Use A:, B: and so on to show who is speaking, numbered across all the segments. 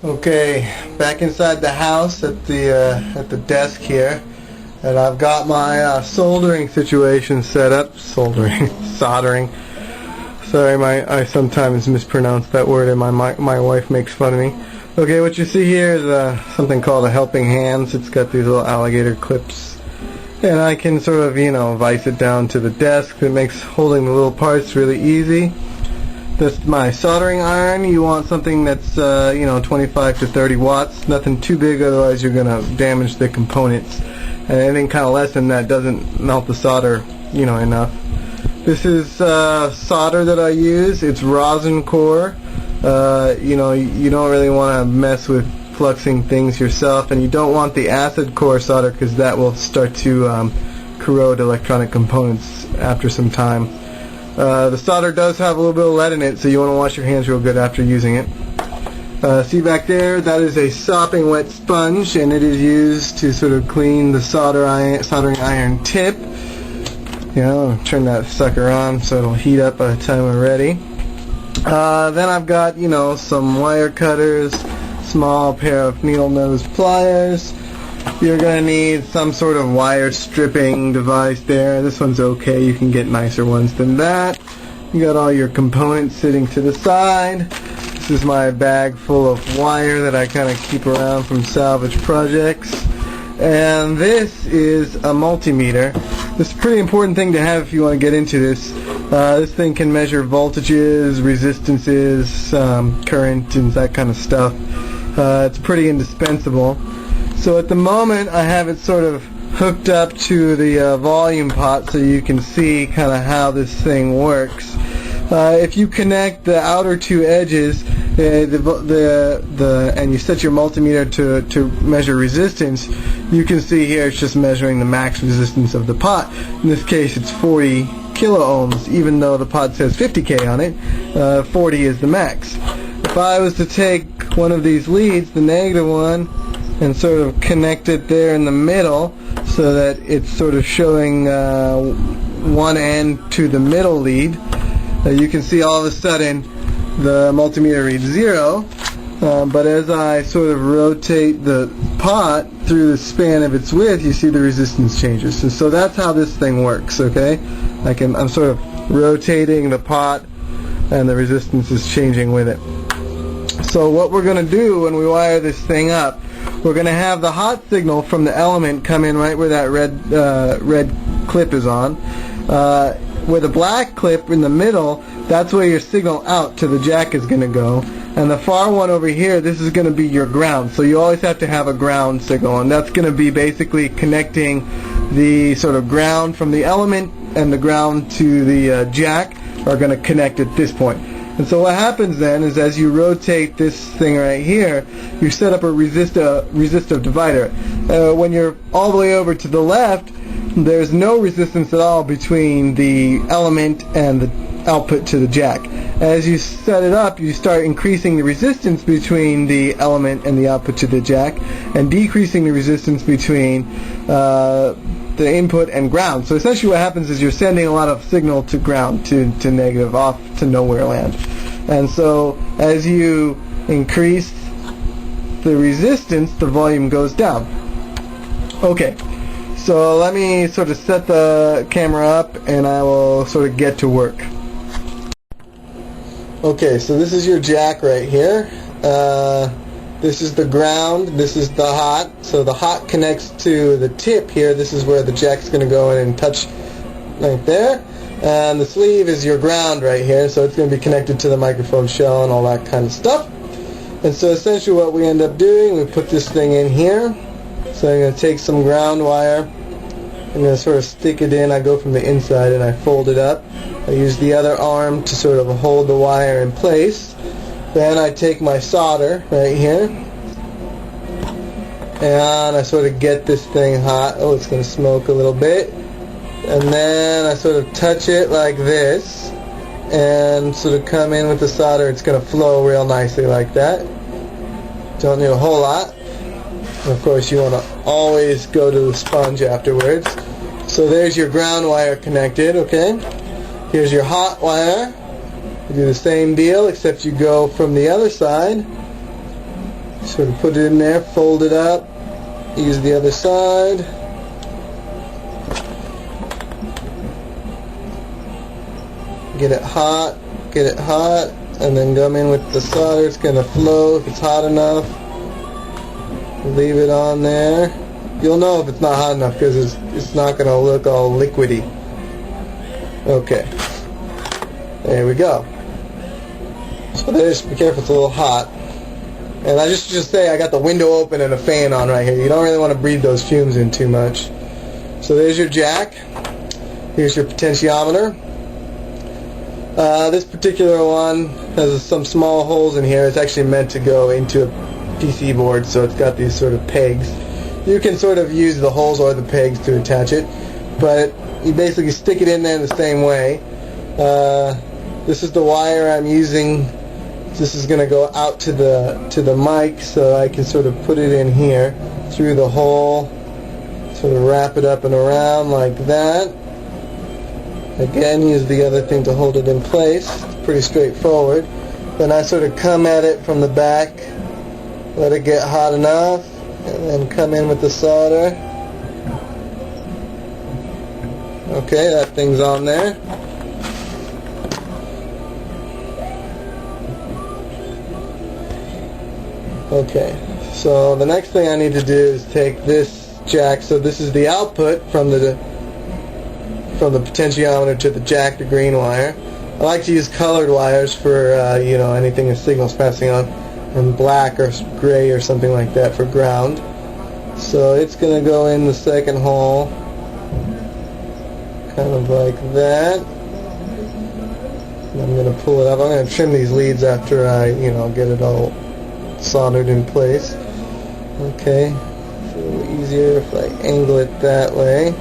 A: Okay, back inside the house at the desk here, and I've got my soldering situation set up. Soldering, soldering. Sorry, I sometimes mispronounce that word, and my wife makes fun of me. Okay, what you see here is something called a helping hands. It's got these little alligator clips, and I can sort of, vise it down to the desk. It makes holding the little parts really easy. That's my soldering iron. You want something that's 25 to 30 watts. Nothing too big, otherwise you're gonna damage the components. And anything kind of less than that doesn't melt the solder, enough. This is solder that I use. It's rosin core. You don't really want to mess with fluxing things yourself, and you don't want the acid core solder because that will start to corrode electronic components after some time. The solder does have a little bit of lead in it, so you want to wash your hands real good after using it. See back there, that is a sopping wet sponge, and it is used to sort of clean the soldering iron tip. Turn that sucker on so it'll heat up by the time we're ready. Then I've got, some wire cutters, small pair of needle nose pliers. You're going to need some sort of wire stripping device there. This one's okay. You can get nicer ones than that. You got all your components sitting to the side. This is my bag full of wire that I kind of keep around from salvage projects. And this is a multimeter. This is a pretty important thing to have if you want to get into this. This thing can measure voltages, resistances, current, and that kind of stuff. It's pretty indispensable. So at the moment I have it sort of hooked up to the volume pot so you can see kind of how this thing works. If you connect the outer two edges and you set your multimeter to measure resistance, you can see here it's just measuring the max resistance of the pot. In this case it's 40 kilo ohms, even though the pot says 50K on it. 40 is the max. If I was to take one of these leads, the negative one, and sort of connect it there in the middle so that it's sort of showing one end to the middle lead, you can see all of a sudden the multimeter reads 0, but as I sort of rotate the pot through the span of its width, you see the resistance changes. And so that's how this thing works, okay? I'm sort of rotating the pot and the resistance is changing with it. So what we're going to do when we wire this thing up, we're going to have the hot signal from the element come in right where that red clip is on. With a black clip in the middle, that's where your signal out to the jack is going to go. And the far one over here, this is going to be your ground. So you always have to have a ground signal, and that's going to be basically connecting the sort of ground from the element, and the ground to the jack are going to connect at this point. And so what happens then is as you rotate this thing right here, you set up a resistive divider. When you're all the way over to the left, there's no resistance at all between the element and the output to the jack. As you set it up, you start increasing the resistance between the element and the output to the jack, and decreasing the resistance between the input and ground. So essentially what happens is you're sending a lot of signal to ground, to negative, off to nowhere land. And so as you increase the resistance, the volume goes down. Okay, so let me sort of set the camera up and I will sort of get to work. Okay, so this is your jack right here. This is the ground, this is the hot. So the hot connects to the tip here. This is where the jack's going to go in and touch right there. And the sleeve is your ground right here, so it's going to be connected to the microphone shell and all that kind of stuff. And so essentially what we end up doing, we put this thing in here. So I'm going to take some ground wire. I'm going to sort of stick it in. I go from the inside and I fold it up. I use the other arm to sort of hold the wire in place. Then I take my solder right here and I sort of get this thing hot. Oh, it's going to smoke a little bit. And then I sort of touch it like this and sort of come in with the solder. It's going to flow real nicely like that. Don't need a whole lot. And of course you want to always go to the sponge afterwards. So there's your ground wire connected, okay? Here's your hot wire. You do the same deal, except you go from the other side Sort of put it in there, fold it up, use the other side. Get it hot, and then come in with the solder. It's going to flow if it's hot enough. Leave it on there. You'll know if it's not hot enough because it's not going to look all liquidy. Okay. There we go. So there's, be careful, it's a little hot. And I just say I got the window open and a fan on right here. You don't really want to breathe those fumes in too much. So there's your jack. Here's your potentiometer. This particular one has some small holes in here. It's actually meant to go into a PC board, so it's got these sort of pegs. You can sort of use the holes or the pegs to attach it, but you basically stick it in there the same way. This is the wire I'm using. This is going to go out to the mic, so I can sort of put it in here through the hole, sort of wrap it up and around like that. Again, use the other thing to hold it in place. It's pretty straightforward. Then I sort of come at it from the back, let it get hot enough, and then come in with the solder. Okay, that thing's on there. Okay, so the next thing I need to do is take this jack. So this is the output from the potentiometer to the jack, the green wire. I like to use colored wires for you know, anything the signal's passing on, and black or gray or something like that for ground. So it's going to go in the second hole, kind of like that. And I'm going to pull it up. I'm going to trim these leads after I, you know, get it all soldered in place. Okay, it's a little easier if I angle it that way.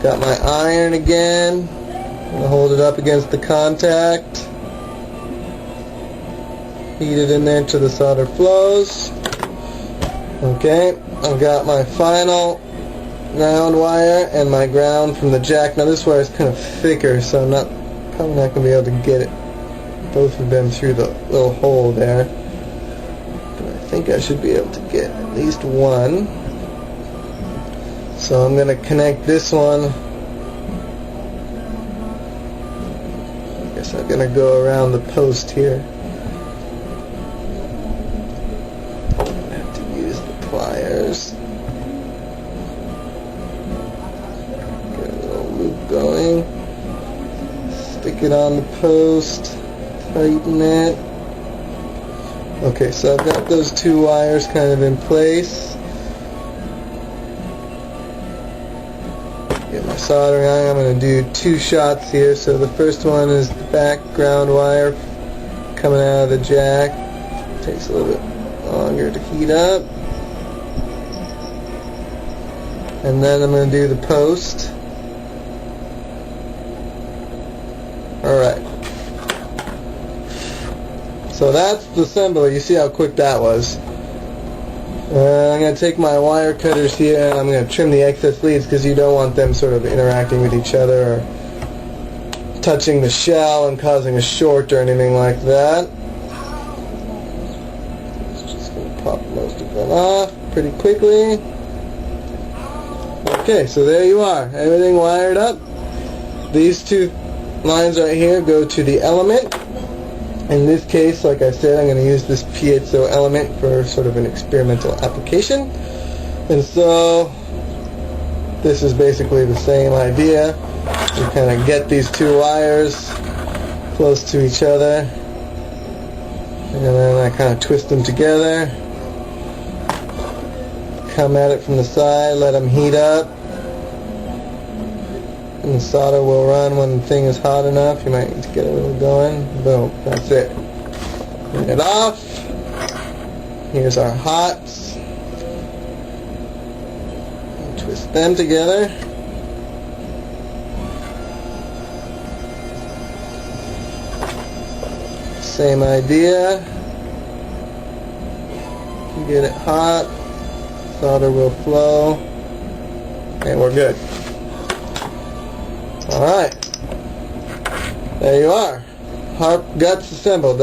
A: Got my iron again. I'm going to hold it up against the contact. Heat it in there until the solder flows. Okay, I've got my final ground wire and my ground from the jack. Now this wire is kind of thicker, so I'm probably not going to be able to get it, both of them, through the little hole there. But I think I should be able to get at least one. So I'm going to connect this one. I guess I'm going to go around the post here. I have to use the pliers. Get a little loop going. Stick it on the post. Tighten it. Okay, so I've got those two wires kind of in place. Get my soldering iron. I'm going to do 2 shots here. So the first one is the background wire coming out of the jack. Takes a little bit longer to heat up. And then I'm going to do the post. Alright. So that's the assembly. You see how quick that was. I'm going to take my wire cutters here and I'm going to trim the excess leads because you don't want them sort of interacting with each other or touching the shell and causing a short or anything like that. Just going to pop most of them off pretty quickly. Okay, so there you are. Everything wired up. These 2 lines right here go to the element. In this case, like I said, I'm going to use this piezo element for sort of an experimental application. And so this is basically the same idea. You kind of get these 2 wires close to each other, and then I kind of twist them together, come at it from the side, let them heat up, and the solder will run when the thing is hot enough. You might need to get a little going. Boom, that's it. Turn it off. Here's our hots. And twist them together. Same idea. Get it hot. Solder will flow. And we're good. Alright, there you are. Harp guts assembled.